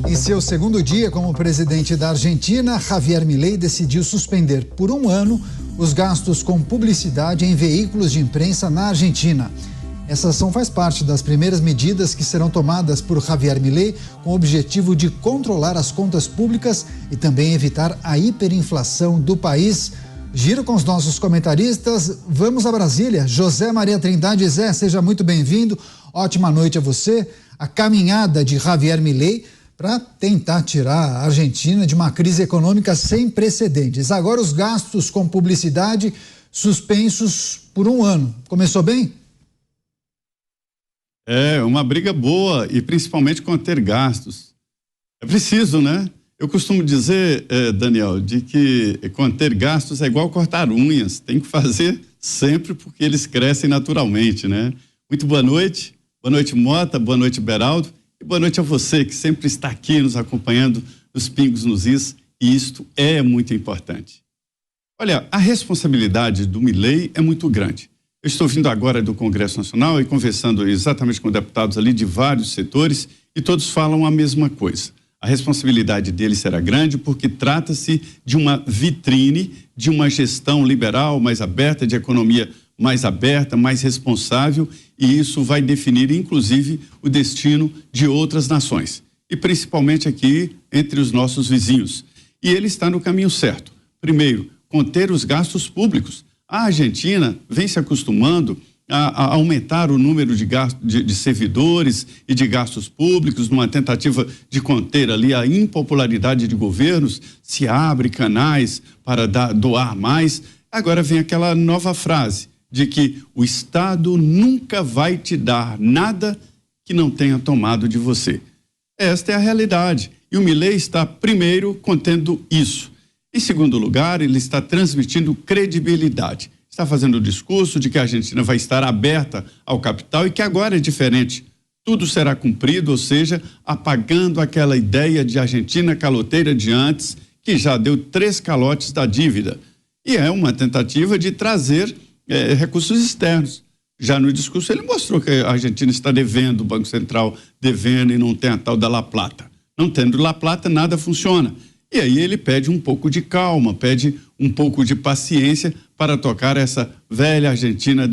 Em seu segundo dia como presidente da Argentina, Javier Milei decidiu suspender por um ano os gastos com publicidade em veículos de imprensa na Argentina. Essa ação faz parte das primeiras medidas que serão tomadas por Javier Milei com o objetivo de controlar as contas públicas e também evitar a hiperinflação do país. Giro com os nossos comentaristas. Vamos a Brasília. José Maria Trindade. Zé, seja muito bem-vindo. Ótima noite a você. A caminhada de Javier Milei para tentar tirar a Argentina de uma crise econômica sem precedentes. Agora os gastos com publicidade suspensos por um ano. Começou bem? É uma briga boa e principalmente conter gastos. É preciso, né? Eu costumo dizer, Daniel, de que conter gastos é igual cortar unhas. Tem que fazer sempre porque eles crescem naturalmente, né? Muito boa noite. Boa noite, Mota. Boa noite, Beraldo. E boa noite a você que sempre está aqui nos acompanhando nos Pingos nos Is, e isto é muito importante. Olha, a responsabilidade do Milei é muito grande. Eu estou vindo agora do Congresso Nacional e conversando exatamente com deputados ali de vários setores e todos falam a mesma coisa. A responsabilidade dele será grande porque trata-se de uma vitrine, de uma gestão liberal mais aberta, de economia mais aberta, mais responsável, e isso vai definir, inclusive, o destino de outras nações, e principalmente aqui entre os nossos vizinhos. E ele está no caminho certo. Primeiro, conter os gastos públicos. A Argentina vem se acostumando a aumentar o número de servidores e de gastos públicos numa tentativa de conter ali a impopularidade de governos, se abre canais para doar mais. Agora vem aquela nova frase de que o Estado nunca vai te dar nada que não tenha tomado de você. Esta é a realidade. E o Milei está, primeiro, contendo isso. Em segundo lugar, ele está transmitindo credibilidade. Está fazendo o discurso de que a Argentina vai estar aberta ao capital e que agora é diferente. Tudo será cumprido, ou seja, apagando aquela ideia de Argentina caloteira de antes, que já deu 3 calotes da dívida. E é uma tentativa de trazer recursos externos. Já no discurso ele mostrou que a Argentina está devendo, o Banco Central devendo e não tem a tal da La Plata. Não tendo La Plata, nada funciona. E aí ele pede um pouco de calma, pede um pouco de paciência para tocar essa velha Argentina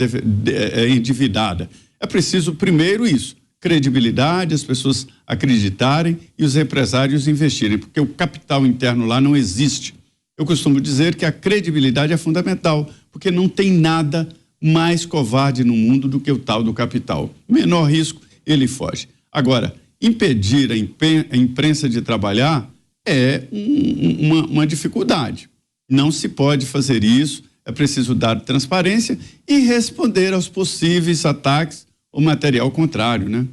endividada. É preciso primeiro isso, credibilidade, as pessoas acreditarem e os empresários investirem, porque o capital interno lá não existe. Eu costumo dizer que a credibilidade é fundamental, porque não tem nada mais covarde no mundo do que o tal do capital. Menor risco, ele foge. Agora, impedir a imprensa de trabalhar é uma dificuldade. Não se pode fazer isso, é preciso dar transparência e responder aos possíveis ataques ou material contrário, né?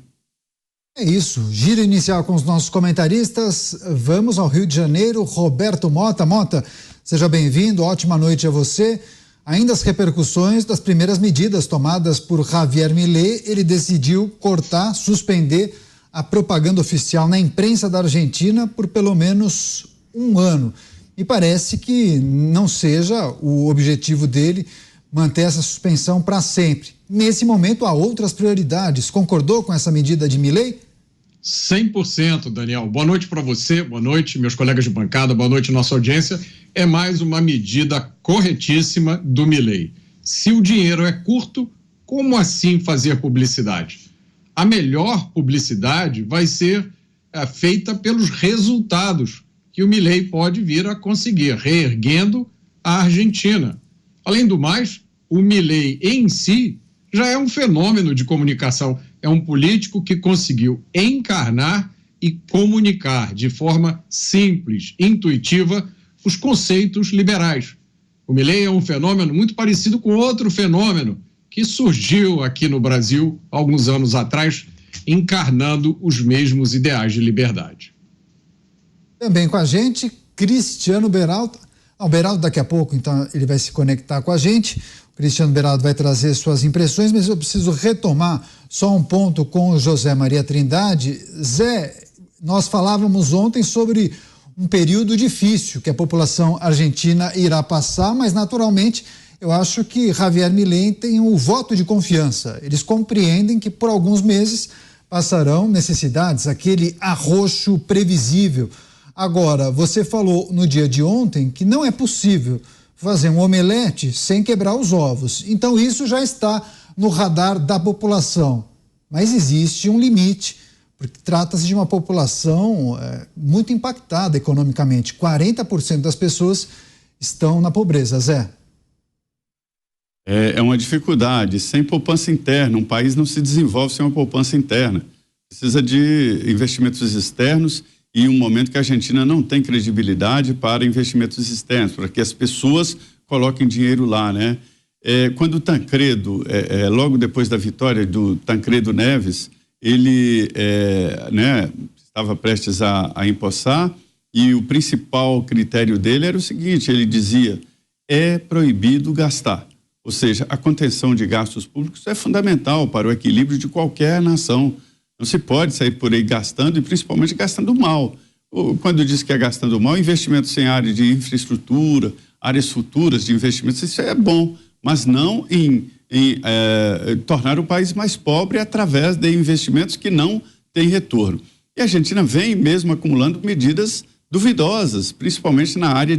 É isso, giro inicial com os nossos comentaristas. Vamos ao Rio de Janeiro. Roberto Mota. Mota, seja bem-vindo, ótima noite a você. Ainda as repercussões das primeiras medidas tomadas por Javier Milei. Ele decidiu cortar, suspender a propaganda oficial na imprensa da Argentina por pelo menos um ano. E parece que não seja o objetivo dele manter essa suspensão para sempre. Nesse momento há outras prioridades. Concordou com essa medida de Milei? 100%, Daniel. Boa noite para você, boa noite, meus colegas de bancada, boa noite, nossa audiência. É mais uma medida corretíssima do Milei. Se o dinheiro é curto, como assim fazer publicidade? A melhor publicidade vai ser feita pelos resultados que o Milei pode vir a conseguir, reerguendo a Argentina. Além do mais, o Milei em si já é um fenômeno de comunicação. É um político que conseguiu encarnar e comunicar de forma simples, intuitiva, os conceitos liberais. O Milei é um fenômeno muito parecido com outro fenômeno que surgiu aqui no Brasil alguns anos atrás, encarnando os mesmos ideais de liberdade. Também com a gente, Cristiano Beraldo. O Beraldo daqui a pouco, então, ele vai se conectar com a gente. O Cristiano Beraldo vai trazer suas impressões, mas eu preciso retomar só um ponto com o José Maria Trindade. Zé, nós falávamos ontem sobre um período difícil que a população argentina irá passar, mas naturalmente eu acho que Javier Milei tem um voto de confiança. Eles compreendem que por alguns meses passarão necessidades, aquele arroxo previsível. Agora, você falou no dia de ontem que não é possível fazer um omelete sem quebrar os ovos. Então isso já está no radar da população. Mas existe um limite, porque trata-se de uma população muito impactada economicamente. 40% das pessoas estão na pobreza, Zé. É uma dificuldade. Sem poupança interna, um país não se desenvolve sem uma poupança interna. Precisa de investimentos externos e um momento que a Argentina não tem credibilidade para investimentos externos, para que as pessoas coloquem dinheiro lá, né? Quando o Tancredo, logo depois da vitória do Tancredo Neves, ele estava prestes a empossar, e o principal critério dele era o seguinte: ele dizia, é proibido gastar. Ou seja, a contenção de gastos públicos é fundamental para o equilíbrio de qualquer nação. Não se pode sair por aí gastando, e principalmente gastando mal. Quando diz que é gastando mal, investimentos em área de infraestrutura, áreas futuras de investimentos, isso é bom, mas não em tornar o país mais pobre através de investimentos que não têm retorno. E a Argentina vem mesmo acumulando medidas duvidosas, principalmente na área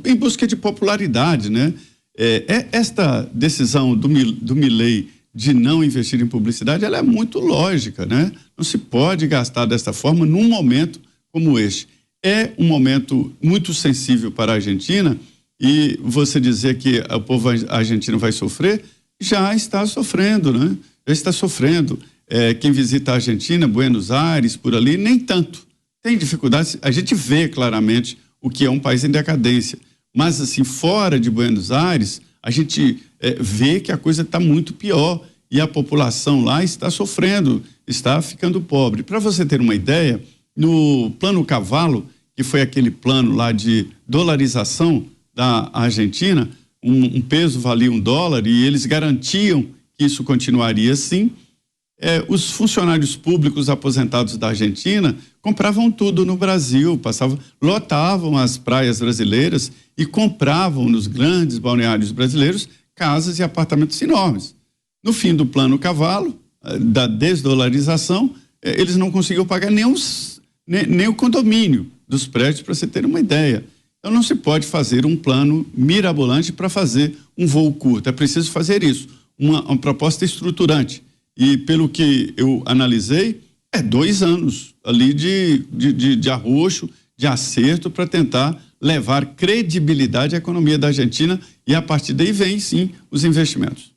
em busca de popularidade, né? Esta decisão do Milei de não investir em publicidade, ela é muito lógica, né? Não se pode gastar desta forma num momento como este. É um momento muito sensível para a Argentina, e você dizer que o povo argentino vai sofrer, já está sofrendo, né? Já está sofrendo. Quem visita a Argentina, Buenos Aires, por ali, nem tanto. Tem dificuldades, a gente vê claramente o que é um país em decadência. Mas, assim, fora de Buenos Aires, a gente vê que a coisa está muito pior e a população lá está sofrendo, está ficando pobre. Para você ter uma ideia, no Plano Cavalo, que foi aquele plano lá de dolarização da Argentina, um peso valia $1 e eles garantiam que isso continuaria assim. Os funcionários públicos aposentados da Argentina compravam tudo no Brasil, lotavam as praias brasileiras e compravam nos grandes balneários brasileiros casas e apartamentos enormes. No fim do Plano Cavalo, da desdolarização, eles não conseguiam pagar nem o condomínio dos prédios, para você ter uma ideia. Então não se pode fazer um plano mirabolante para fazer um voo curto. É preciso fazer isso, uma proposta estruturante. E pelo que eu analisei, 2 anos ali de arroxo, de acerto, para tentar levar credibilidade à economia da Argentina, e a partir daí vem sim os investimentos.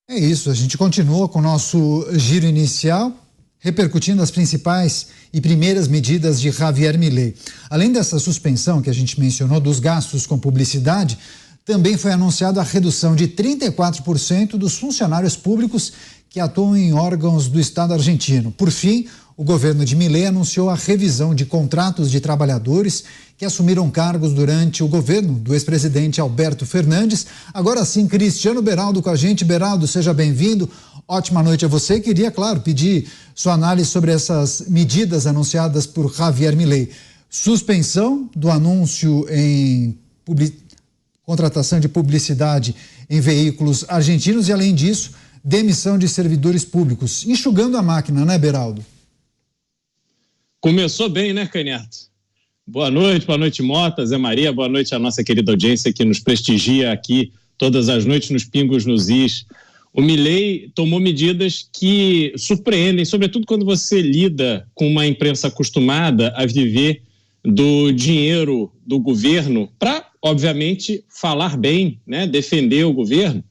É isso, a gente continua com o nosso giro inicial, repercutindo as principais e primeiras medidas de Javier Milei. Além dessa suspensão que a gente mencionou dos gastos com publicidade, também foi anunciada a redução de 34% dos funcionários públicos que atuam em órgãos do Estado argentino. Por fim, o governo de Milei anunciou a revisão de contratos de trabalhadores que assumiram cargos durante o governo do ex-presidente Alberto Fernandes. Agora sim, Cristiano Beraldo com a gente. Beraldo, seja bem-vindo. Ótima noite a você. Queria, claro, pedir sua análise sobre essas medidas anunciadas por Javier Milei. Suspensão do anúncio em contratação de publicidade em veículos argentinos e, além disso, demissão de servidores públicos. Enxugando a máquina, né, Beraldo? Começou bem, né, Canhoto? Boa noite, Mota, Zé Maria, boa noite à nossa querida audiência que nos prestigia aqui todas as noites nos Pingos nos Is. O Milei tomou medidas que surpreendem, sobretudo quando você lida com uma imprensa acostumada a viver do dinheiro do governo para, obviamente, falar bem, né, defender o governo.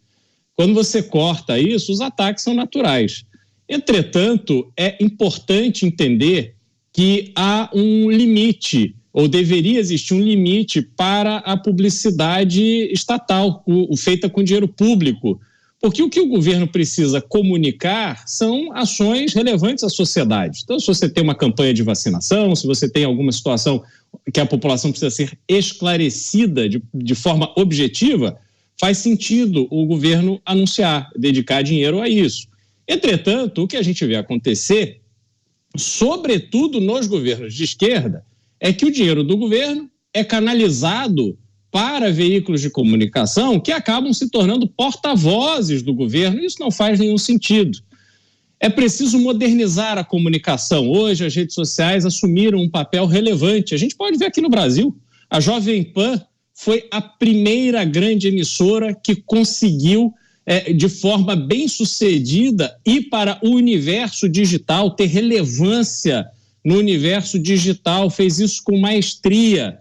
Quando você corta isso, os ataques são naturais. Entretanto, é importante entender que há um limite, ou deveria existir um limite para a publicidade estatal, feita com dinheiro público. Porque o que o governo precisa comunicar são ações relevantes à sociedade. Então, se você tem uma campanha de vacinação, se você tem alguma situação que a população precisa ser esclarecida de forma objetiva, faz sentido o governo anunciar, dedicar dinheiro a isso. Entretanto, o que a gente vê acontecer, sobretudo nos governos de esquerda, é que o dinheiro do governo é canalizado para veículos de comunicação que acabam se tornando porta-vozes do governo. Isso não faz nenhum sentido. É preciso modernizar a comunicação. Hoje, as redes sociais assumiram um papel relevante. A gente pode ver aqui no Brasil, a Jovem Pan foi a primeira grande emissora que conseguiu, de forma bem sucedida, ir para o universo digital, ter relevância no universo digital, fez isso com maestria.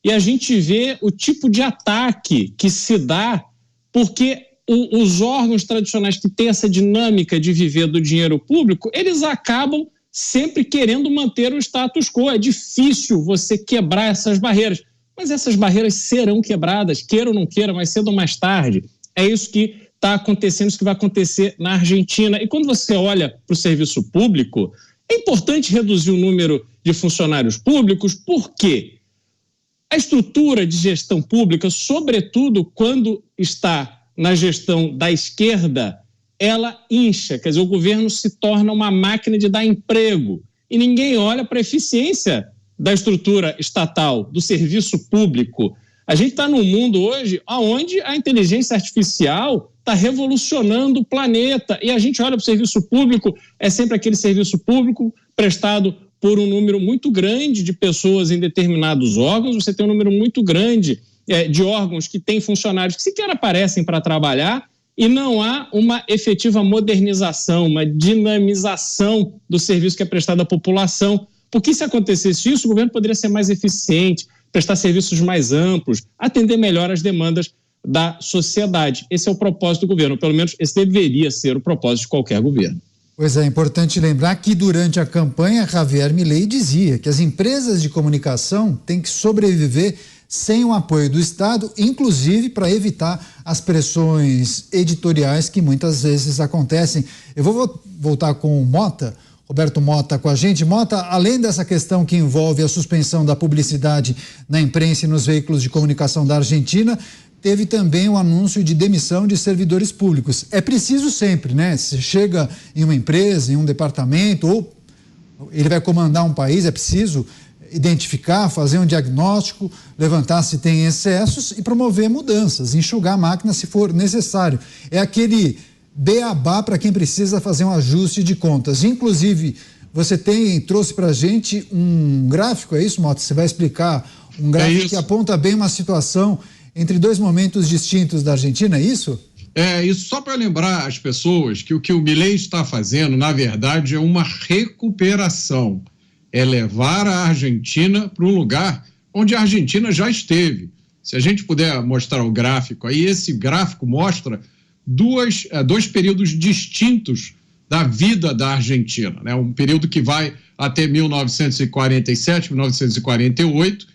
E a gente vê o tipo de ataque que se dá, porque os órgãos tradicionais que têm essa dinâmica de viver do dinheiro público, eles acabam sempre querendo manter o status quo. É difícil você quebrar essas barreiras, mas essas barreiras serão quebradas, queira ou não queira, mais cedo ou mais tarde. É isso que está acontecendo, isso que vai acontecer na Argentina. E quando você olha para o serviço público, é importante reduzir o número de funcionários públicos, por quê? A estrutura de gestão pública, sobretudo quando está na gestão da esquerda, ela incha, quer dizer, o governo se torna uma máquina de dar emprego e ninguém olha para a eficiência da estrutura estatal, do serviço público. A gente está num mundo hoje onde a inteligência artificial está revolucionando o planeta e a gente olha para o serviço público, é sempre aquele serviço público prestado por um número muito grande de pessoas em determinados órgãos. Você tem um número muito grande de órgãos que têm funcionários que sequer aparecem para trabalhar e não há uma efetiva modernização, uma dinamização do serviço que é prestado à população. Porque se acontecesse isso, o governo poderia ser mais eficiente, prestar serviços mais amplos, atender melhor as demandas da sociedade. Esse é o propósito do governo, pelo menos esse deveria ser o propósito de qualquer governo. Pois é, importante lembrar que durante a campanha, Javier Milei dizia que as empresas de comunicação têm que sobreviver sem o apoio do Estado, inclusive para evitar as pressões editoriais que muitas vezes acontecem. Eu vou voltar com o Mota, Roberto Mota com a gente. Mota, além dessa questão que envolve a suspensão da publicidade na imprensa e nos veículos de comunicação da Argentina, teve também o anúncio de demissão de servidores públicos. É preciso sempre, né? Se chega em uma empresa, em um departamento, ou ele vai comandar um país, é preciso identificar, fazer um diagnóstico, levantar se tem excessos e promover mudanças, enxugar a máquina se for necessário. É aquele beabá para quem precisa fazer um ajuste de contas. Inclusive, você trouxe para a gente um gráfico, é isso, Mota? Você vai explicar um gráfico que aponta bem uma situação entre dois momentos distintos da Argentina, é isso? É isso, só para lembrar as pessoas que o Milei está fazendo, na verdade, é uma recuperação. É levar a Argentina para um lugar onde a Argentina já esteve. Se a gente puder mostrar o gráfico aí, esse gráfico mostra dois períodos distintos da vida da Argentina, né? Um período que vai até 1947, 1948.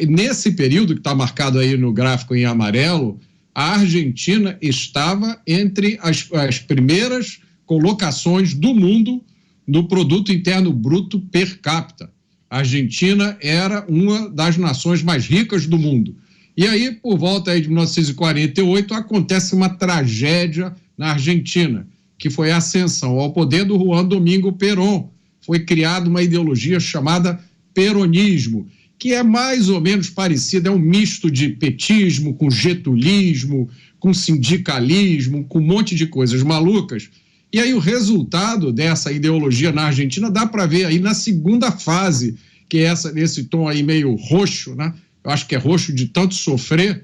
Nesse período, que está marcado aí no gráfico em amarelo, a Argentina estava entre as primeiras colocações do mundo no produto interno bruto per capita. A Argentina era uma das nações mais ricas do mundo. E aí, por volta aí de 1948, acontece uma tragédia na Argentina, que foi a ascensão ao poder do Juan Domingo Perón. Foi criada uma ideologia chamada peronismo, que é mais ou menos parecida, é um misto de petismo com getulismo, com sindicalismo, com um monte de coisas malucas. E aí o resultado dessa ideologia na Argentina dá para ver aí na segunda fase, que é nesse tom aí meio roxo, né? Eu acho que é roxo de tanto sofrer,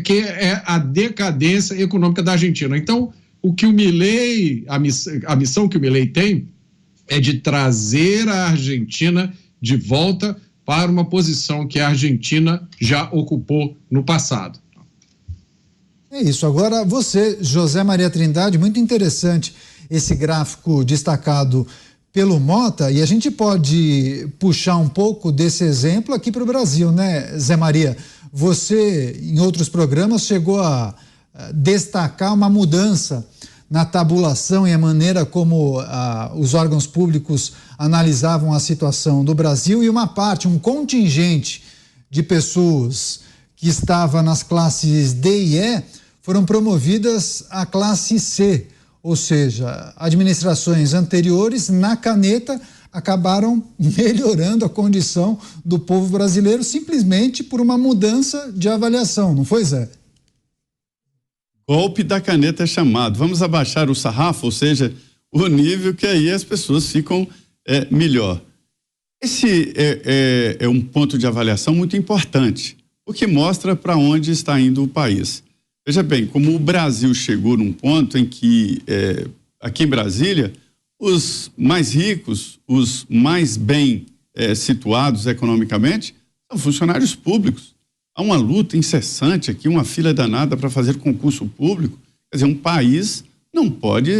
que é a decadência econômica da Argentina. Então, o que o Milei, a missão que o Milei tem é de trazer a Argentina de volta para uma posição que a Argentina já ocupou no passado. É isso. Agora você, José Maria Trindade, muito interessante esse gráfico destacado pelo Mota, e a gente pode puxar um pouco desse exemplo aqui para o Brasil, né, Zé Maria? Você, em outros programas, chegou a destacar uma mudança na tabulação e a maneira como os órgãos públicos analisavam a situação do Brasil, e um contingente de pessoas que estava nas classes D e E foram promovidas à classe C, ou seja, administrações anteriores, na caneta, acabaram melhorando a condição do povo brasileiro simplesmente por uma mudança de avaliação, não foi, Zé? Golpe da caneta é chamado. Vamos abaixar o sarrafo, ou seja, o nível que aí as pessoas ficam melhor. Esse é um ponto de avaliação muito importante, porque mostra para onde está indo o país. Veja bem, como o Brasil chegou num ponto em que, aqui em Brasília, os mais ricos, os mais bem situados economicamente, são funcionários públicos. Há uma luta incessante aqui, uma fila danada para fazer concurso público. Quer dizer, um país não pode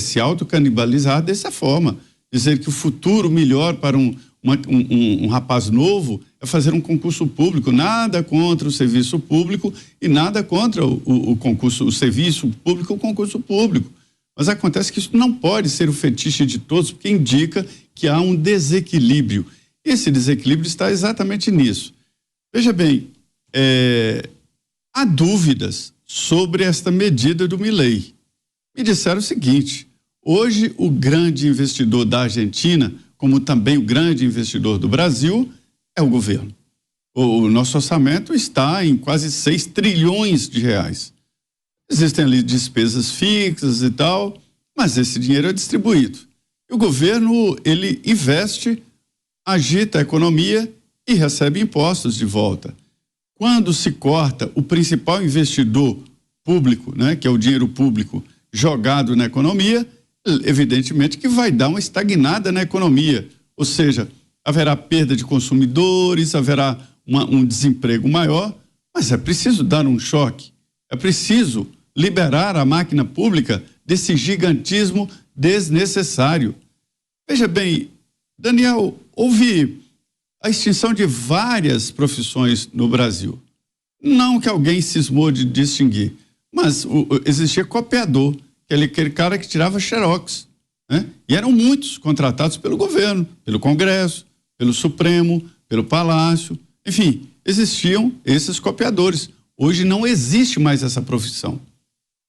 se autocanibalizar dessa forma. Dizer que o futuro melhor para um rapaz novo é fazer um concurso público. Nada contra o serviço público e nada contra o serviço público ou o concurso público. Mas acontece que isso não pode ser o fetiche de todos, porque indica que há um desequilíbrio. Esse desequilíbrio está exatamente nisso. Veja bem, há dúvidas sobre esta medida do Milei. Me disseram o seguinte: hoje o grande investidor da Argentina, como também o grande investidor do Brasil, é o governo. O nosso orçamento está em quase 6 trilhões de reais. Existem ali despesas fixas e tal, mas esse dinheiro é distribuído. E o governo, ele investe, agita a economia e recebe impostos de volta. Quando se corta o principal investidor público, né, que é o dinheiro público jogado na economia, evidentemente que vai dar uma estagnada na economia. Ou seja, haverá perda de consumidores, haverá um desemprego maior, mas é preciso dar um choque. É preciso liberar a máquina pública desse gigantismo desnecessário. Veja bem, Daniel, houve a extinção de várias profissões no Brasil. Não que alguém cismou de distinguir, mas existia copiador, aquele cara que tirava xerox, né? E eram muitos contratados pelo governo, pelo Congresso, pelo Supremo, pelo Palácio, enfim, existiam esses copiadores. Hoje não existe mais essa profissão,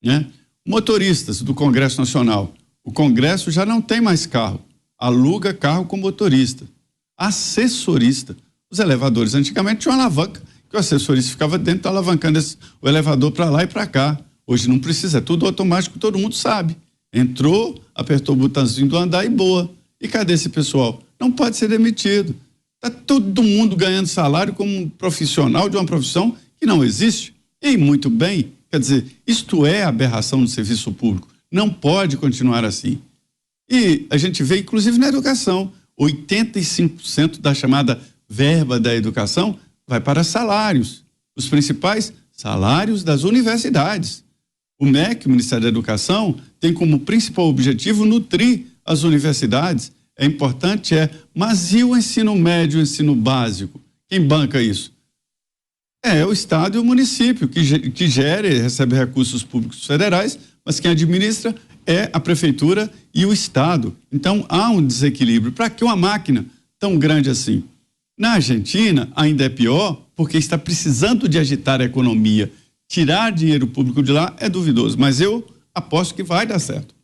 né? Motoristas do Congresso Nacional, o Congresso já não tem mais carro, aluga carro com motorista. Assessorista, os elevadores antigamente tinham uma alavanca, que o assessorista ficava dentro alavancando o elevador para lá e para cá. Hoje não precisa, é tudo automático, todo mundo sabe. Entrou, apertou o botãozinho do andar e boa. E cadê esse pessoal? Não pode ser demitido. Está todo mundo ganhando salário como um profissional de uma profissão que não existe. E muito bem, quer dizer, isto é aberração no serviço público. Não pode continuar assim. E a gente vê, inclusive na educação, 85% da chamada verba da educação vai para salários. Os principais salários das universidades. O MEC, o Ministério da Educação, tem como principal objetivo nutrir as universidades. É importante, mas e o ensino médio, o ensino básico? Quem banca isso? É o Estado e o município, que gera e recebe recursos públicos federais, mas quem administra é a Prefeitura e o Estado. Então, há um desequilíbrio. Para que uma máquina tão grande assim? Na Argentina, ainda é pior, porque está precisando de agitar a economia. Tirar dinheiro público de lá é duvidoso, mas eu aposto que vai dar certo.